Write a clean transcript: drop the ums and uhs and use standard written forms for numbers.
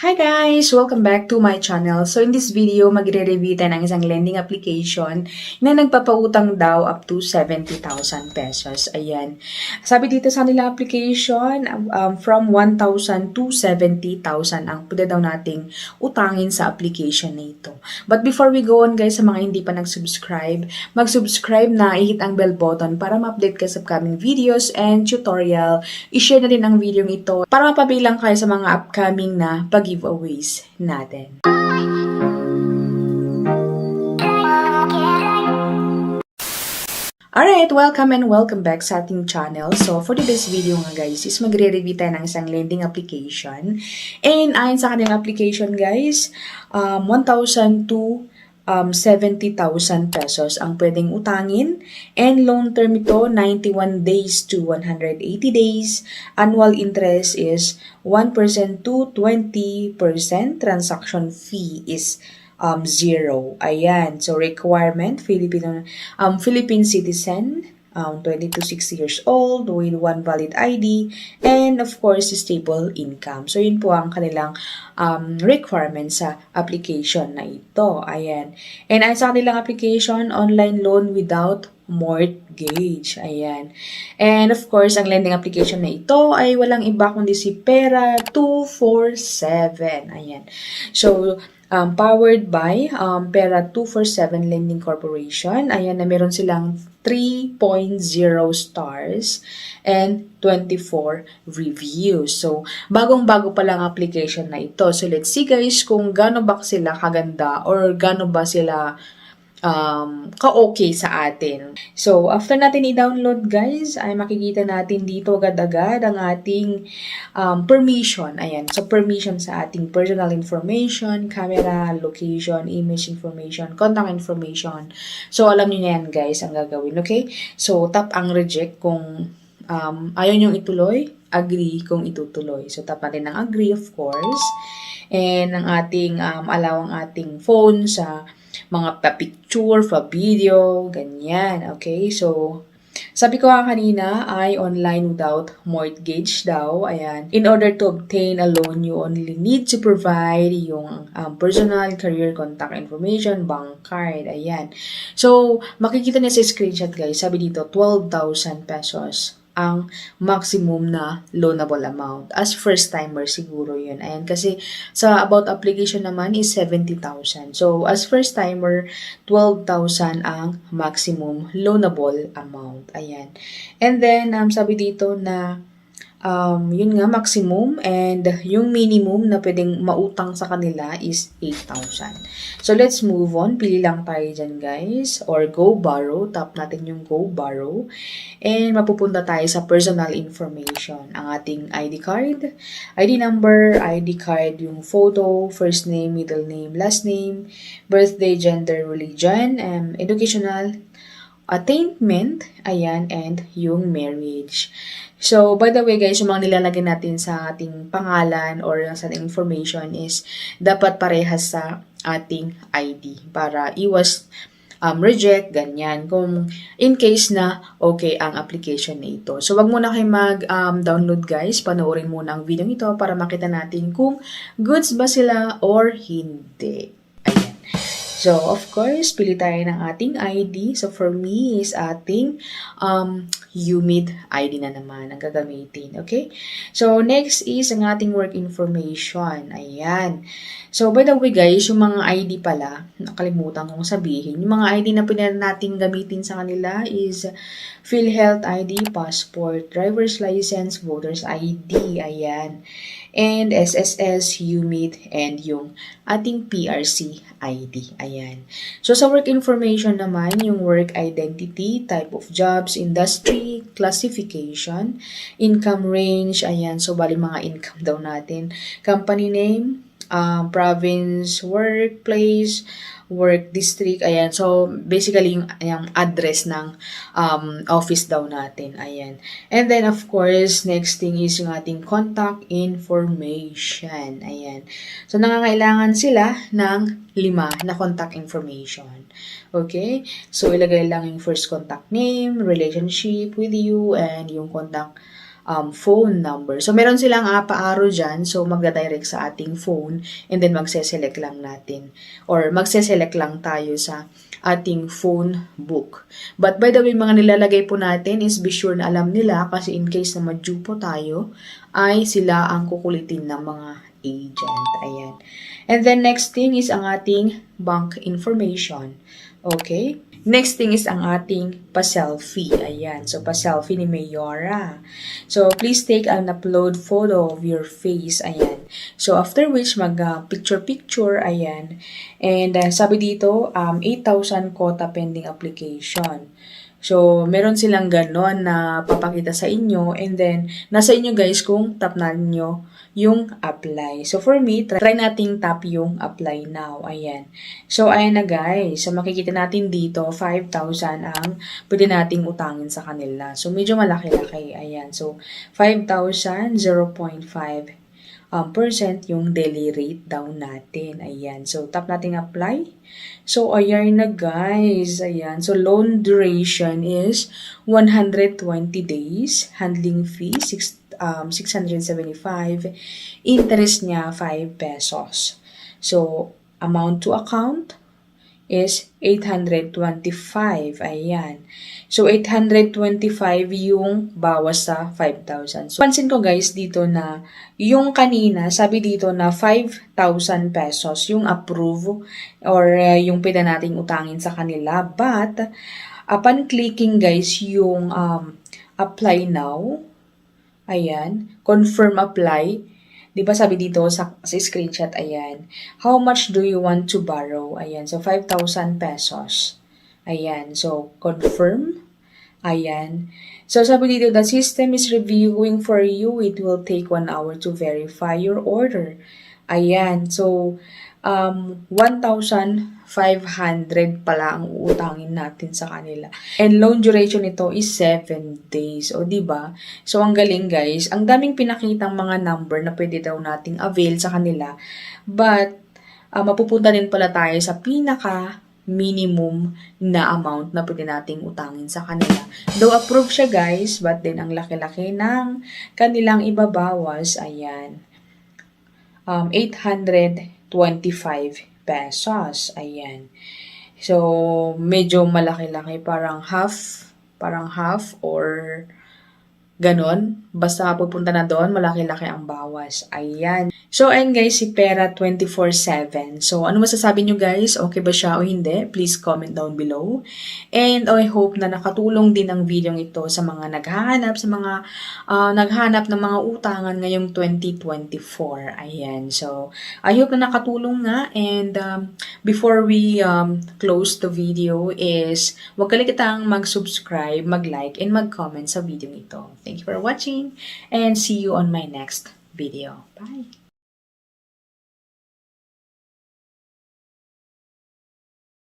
Hi guys! Welcome back to my channel. So in this video, magre-review tayo ng isang lending application na nagpapautang daw up to 70,000 pesos. Ayan. Sabi dito sa nila application, from 1,000 to 70,000 ang pwede daw nating utangin sa application na ito. But before we go on guys, sa mga hindi pa nag-subscribe, mag-subscribe na, i-hit ang bell button para ma-update ka sa upcoming videos and tutorial. I-share na din ang video ito para mapabilang kayo sa mga upcoming na giveaways natin. Alright, welcome and welcome back sa ating channel. So, for today's video nga guys, is magre-review tayo ng isang lending application. And ayon sa kanilang application guys, 1,000 to 70,000 pesos ang pwedeng utangin. And loan term ito, 91 days to 180 days. Annual interest is 1% to 20%. Transaction fee is 0. Ayan. So, requirement, Philippine citizen, 20 to 60 years old, with one valid ID, and of course, stable income. So, yun po ang kanilang requirement sa application na ito. Ayan. And ay sa kanilang application, online loan without mortgage. Ayan. And of course, ang lending application na ito ay walang iba kundi si Pera 247. Ayan. So, powered by Pera 247 Lending Corporation. Ayan na meron silang 3.0 stars and 24 reviews. So, bagong-bago pa lang application na ito. So, let's see guys kung gaano ba sila kaganda or gaano ba sila ka-okay sa atin. So, after natin i-download guys, ay makikita natin dito agad-agad ang ating permission. Ayan. So, permission sa ating personal information, camera, location, image information, contact information. So, alam niyo na yan guys ang gagawin. Okay? So, tap ang reject kung ayaw niyong ituloy, agree kung itutuloy. So, tap natin ang agree of course. And ang ating, allow ang ating phone sa mga pa-picture, pa-video, ganyan. Okay, so, sabi ko nga kanina ay online without mortgage daw. Ayan. In order to obtain a loan, you only need to provide yung personal, career, contact information, bank card. Ayan. So, makikita niya sa screenshot guys, sabi dito, 12,000 pesos ang maximum na loanable amount. As first-timer siguro yun. Ayan, kasi sa about application naman is 70,000. So, as first-timer, 12,000 ang maximum loanable amount. Ayan. And then, sabi dito na yun nga, maximum and yung minimum na pwedeng mautang sa kanila is 8,000. So, let's move on. Pili lang tayo dyan, guys. Or go borrow. Tap natin yung go borrow. And mapupunta tayo sa personal information. Ang ating ID card, ID number, ID card, yung photo, first name, middle name, last name, birthday, gender, religion, educational attainment, ayan, and yung marriage. So, by the way guys, yung mga nilalagay natin sa ating pangalan or sa ating information is dapat parehas sa ating ID para iwas reject, ganyan. Kung in case na okay ang application na ito. So, wag muna kayo mag-download guys. Panoorin muna ang video nito para makita natin kung goods ba sila or hindi. Ayan. So, of course, pili tayo ng ating ID. So, for me is ating UMID ID na naman ang gagamitin. Okay? So, next is ang ating work information. Ayan. So, by the way guys, yung mga ID pala, nakalimutan kong sabihin, yung mga ID na pwede natin gamitin sa kanila is PhilHealth ID, passport, driver's license, voter's ID, ayan. And SSS, UMID, and yung ating PRC ID. Ayan. So, sa work information naman, yung work identity, type of jobs, industry, classification, income range, ayan. So, bali mga income daw natin. Company name, province, workplace, work district, ayan. So, basically, yung address ng office daw natin, ayan. And then, of course, next thing is yung ating contact information, ayan. So, nangangailangan sila ng 5 na contact information. Okay? So, ilagay lang yung first contact name, relationship with you, and yung contact phone number. So, meron silang pa-arrow dyan. So, magda-direct sa ating phone and then magse-select lang natin or magse-select lang tayo sa ating phone book. But by the way, mga nilalagay po natin is be sure na alam nila kasi in case na ma-due po tayo, ay sila ang kukulitin ng mga agent. Ayan. And then next thing is ang ating bank information. Okay? Next thing is ang ating pa-selfie. Ayan. So, pa-selfie ni Mayora. So, please take an upload photo of your face. Ayan. So, after which, mag-picture-picture. Ayan. And sabi dito, 8,000 quota pending application. So, meron silang ganon na papakita sa inyo. And then, nasa inyo guys kung tap na nyo yung apply. So, for me, try nating tap yung apply now. Ayan. So, ayan na guys. So, makikita natin dito, 5,000 ang pwede nating utangin sa kanila. So, medyo malaki-laki. Ayan. So, 5,000, 0.5% yung daily rate down natin. Ayan. So, tap nating apply. So, ayan na guys. Ayan. So, loan duration is 120 days. Handling fee, 675. Interest niya, 5 pesos. So, amount to account is 825. Ayan. So, 825 yung bawas sa 5,000. So, pansin ko guys dito na yung kanina, sabi dito na 5,000 pesos yung approve or yung pwede nating utangin sa kanila. But, upon clicking guys yung apply now, ayan, confirm apply. Di ba sabi dito sa screenshot, ayan, how much do you want to borrow? Ayan, so 5,000 pesos. Ayan, so confirm. Ayan. So sabi dito, the system is reviewing for you. It will take 1 hour to verify your order. Ayan, so 1,500 pala ang uutangin natin sa kanila. And loan duration nito is 7 days. O, diba? So, ang galing guys. Ang daming pinakitang mga number na pwede daw nating avail sa kanila. But, mapupunta din pala tayo sa pinaka minimum na amount na pwede nating utangin sa kanila. Though approved siya guys, but then ang laki-laki ng kanilang ibabawas, ayan, 825 pesos. Ayan. So, medyo malaki-laki. Parang half or ganon. Basta pupunta na doon, malaki-laki ang bawas. Ayan. So, ayan guys, si Pera 24/7. So, ano masasabi nyo guys? Okay ba siya o hindi? Please comment down below. And I hope na nakatulong din ang video ito sa mga naghahanap, ng mga utangan ngayong 2024. Ayan. So, I hope na nakatulong nga. And before we close the video is, huwag kaligitang mag-subscribe, mag-like, and mag-comment sa video ito. Thank you for watching and see you on my next video. Bye!